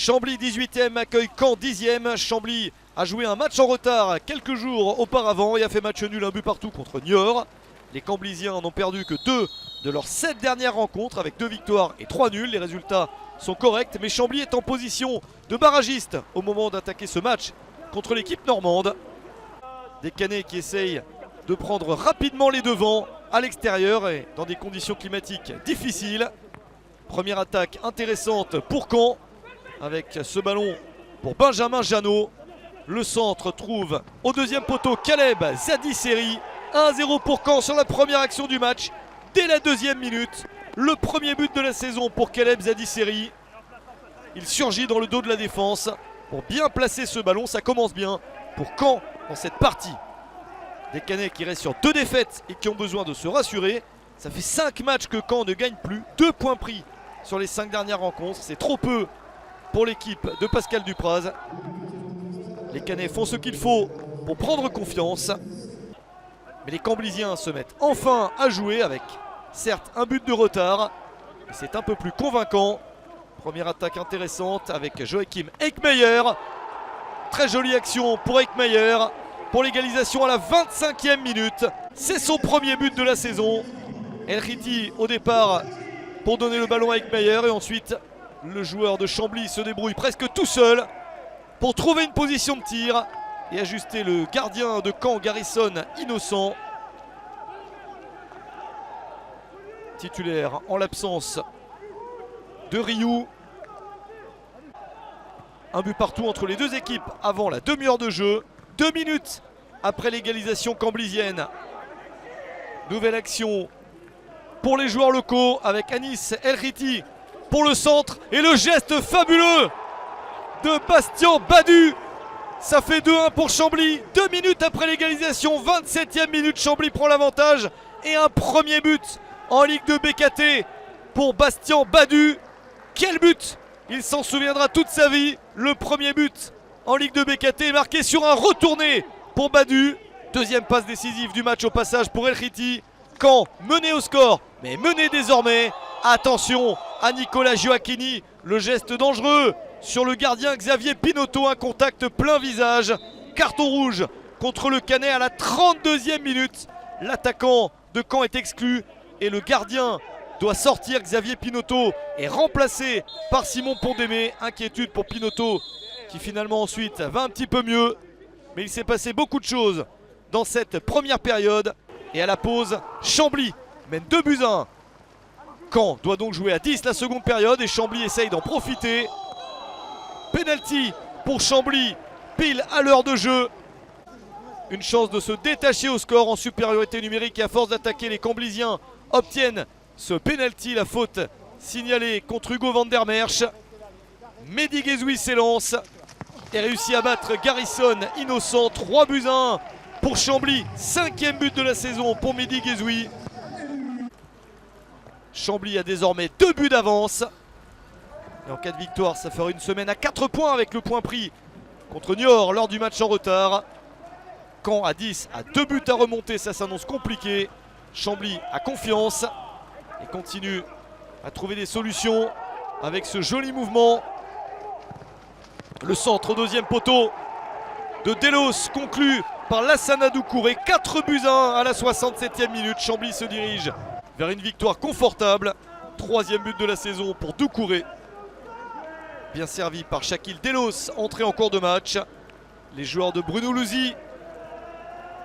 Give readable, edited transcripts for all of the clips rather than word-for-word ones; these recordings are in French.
Chambly 18e accueille Caen 10e. Chambly a joué un match en retard quelques jours auparavant et a fait match nul, un but partout contre Niort. Les Camblisiens n'ont perdu que 2 de leurs 7 dernières rencontres avec 2 victoires et 3 nuls. Les résultats sont corrects, mais Chambly est en position de barragiste au moment d'attaquer ce match contre l'équipe normande. Des Canets qui essayent de prendre rapidement les devants à l'extérieur et dans des conditions climatiques difficiles. Première attaque intéressante pour Caen avec ce ballon pour Benjamin Janot. Le centre trouve au deuxième poteau Caleb Zadisseri. 1-0 pour Caen sur la première action du match. Dès la deuxième minute, le premier but de la saison pour Caleb Zadisseri. Il surgit dans le dos de la défense pour bien placer ce ballon. Ça commence bien pour Caen dans cette partie. Des Canets qui restent sur 2 défaites et qui ont besoin de se rassurer. Ça fait 5 matchs que Caen ne gagne plus. 2 points pris sur les 5 dernières rencontres. C'est trop peu pour l'équipe de Pascal Dupraz. Les Canets font ce qu'il faut pour prendre confiance. Mais les Camblisiens se mettent enfin à jouer avec certes un but de retard. Mais c'est un peu plus convaincant. Première attaque intéressante avec Joachim Eickmeyer. Très jolie action pour Eickmeyer. Pour l'égalisation à la 25e minute. C'est son premier but de la saison. El Khiti au départ pour donner le ballon à Eickmeyer. Et ensuite le joueur de Chambly se débrouille presque tout seul pour trouver une position de tir et ajuster le gardien de Caen, Garrison Innocent. Titulaire en l'absence de Rioux. Un but partout entre les deux équipes avant la demi-heure de jeu. 2 minutes après l'égalisation camblisienne. Nouvelle action pour les joueurs locaux avec Anis El Khiti pour le centre et le geste fabuleux de Bastien Badu. Ça fait 2-1 pour Chambly. 2 minutes après l'égalisation, 27e minute, Chambly prend l'avantage. Et un premier but en Ligue de BKT pour Bastien Badu. Quel but! Il s'en souviendra toute sa vie. Le premier but en Ligue de BKT marqué sur un retourné pour Badu. Deuxième passe décisive du match au passage pour El Khiti. Caen mené au score, mais mené désormais. Attention à Nicolas Gioacchini, le geste dangereux sur le gardien Xavier Pinotto, un contact plein visage. Carton rouge contre le Canet à la 32e minute. L'attaquant de Caen est exclu et le gardien doit sortir. Xavier Pinotto est remplacé par Simon Pondémé. Inquiétude pour Pinotto qui finalement ensuite va un petit peu mieux. Mais il s'est passé beaucoup de choses dans cette première période. Et à la pause, Chambly mène 2-1. Caen doit donc jouer à 10 la seconde période et Chambly essaye d'en profiter. Penalty pour Chambly, pile à l'heure de jeu. Une chance de se détacher au score en supériorité numérique et à force d'attaquer, les Camblisiens obtiennent ce penalty. La faute signalée contre Hugo van der Merch. Mehdi Guezoui s'élance et réussit à battre Garrison Innocent. 3-1 pour Chambly, 5e but de la saison pour Mehdi Guezoui. Chambly a désormais 2 buts d'avance. Et en cas de victoire, ça fera une semaine à 4 points avec le point pris contre Niort lors du match en retard. Caen à 10 a 2 buts à remonter, ça s'annonce compliqué. Chambly a confiance et continue à trouver des solutions avec ce joli mouvement. Le centre au deuxième poteau de Delos conclu par Lassana Doucouré. 4-1 à la 67e minute. Chambly se dirige vers une victoire confortable. 3e but de la saison pour Doucouré. Bien servi par Shaquille Delos, entré en cours de match. Les joueurs de Bruno Luzi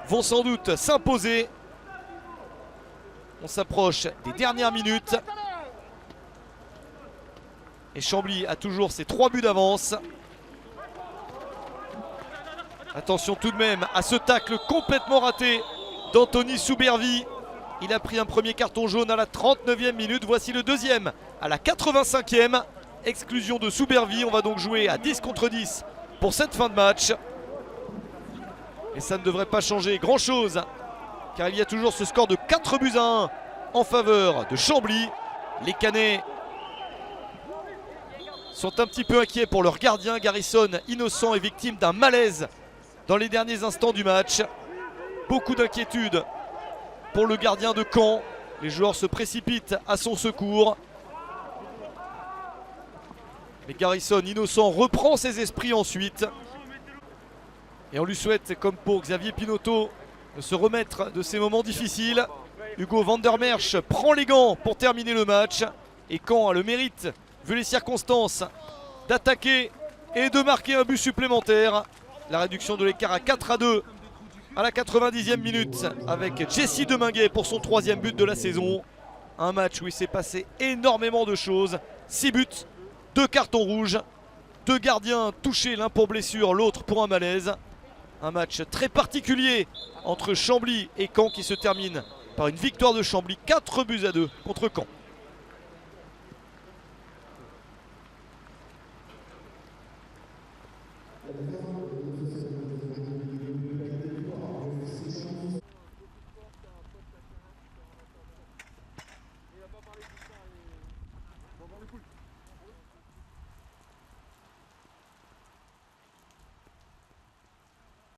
vont sans doute s'imposer. On s'approche des dernières minutes. Et Chambly a toujours ses 3 buts d'avance. Attention tout de même à ce tacle complètement raté d'Anthony Soubervi. Il a pris un premier carton jaune à la 39e minute. Voici le deuxième à la 85e. Exclusion de Soubervi. On va donc jouer à 10 contre 10 pour cette fin de match. Et ça ne devrait pas changer grand chose, car il y a toujours ce score de 4-1 en faveur de Chambly. Les Canets sont un petit peu inquiets pour leur gardien. Garrison Innocent est victime d'un malaise dans les derniers instants du match. Beaucoup d'inquiétude pour le gardien de Caen. Les joueurs se précipitent à son secours. Mais Garrison, innocent, reprend ses esprits ensuite. Et on lui souhaite, comme pour Xavier Pinotto, de se remettre de ces moments difficiles. Hugo van der Merch prend les gants pour terminer le match. Et Caen a le mérite, vu les circonstances, d'attaquer et de marquer un but supplémentaire. La réduction de l'écart à 4-2 à la 90e minute avec Jesse Deminguet pour son 3e but de la saison. Un match où il s'est passé énormément de choses. 6 buts, 2 cartons rouges, 2 gardiens touchés, l'un pour blessure, l'autre pour un malaise. Un match très particulier entre Chambly et Caen qui se termine par une victoire de Chambly, 4 buts à 2 contre Caen.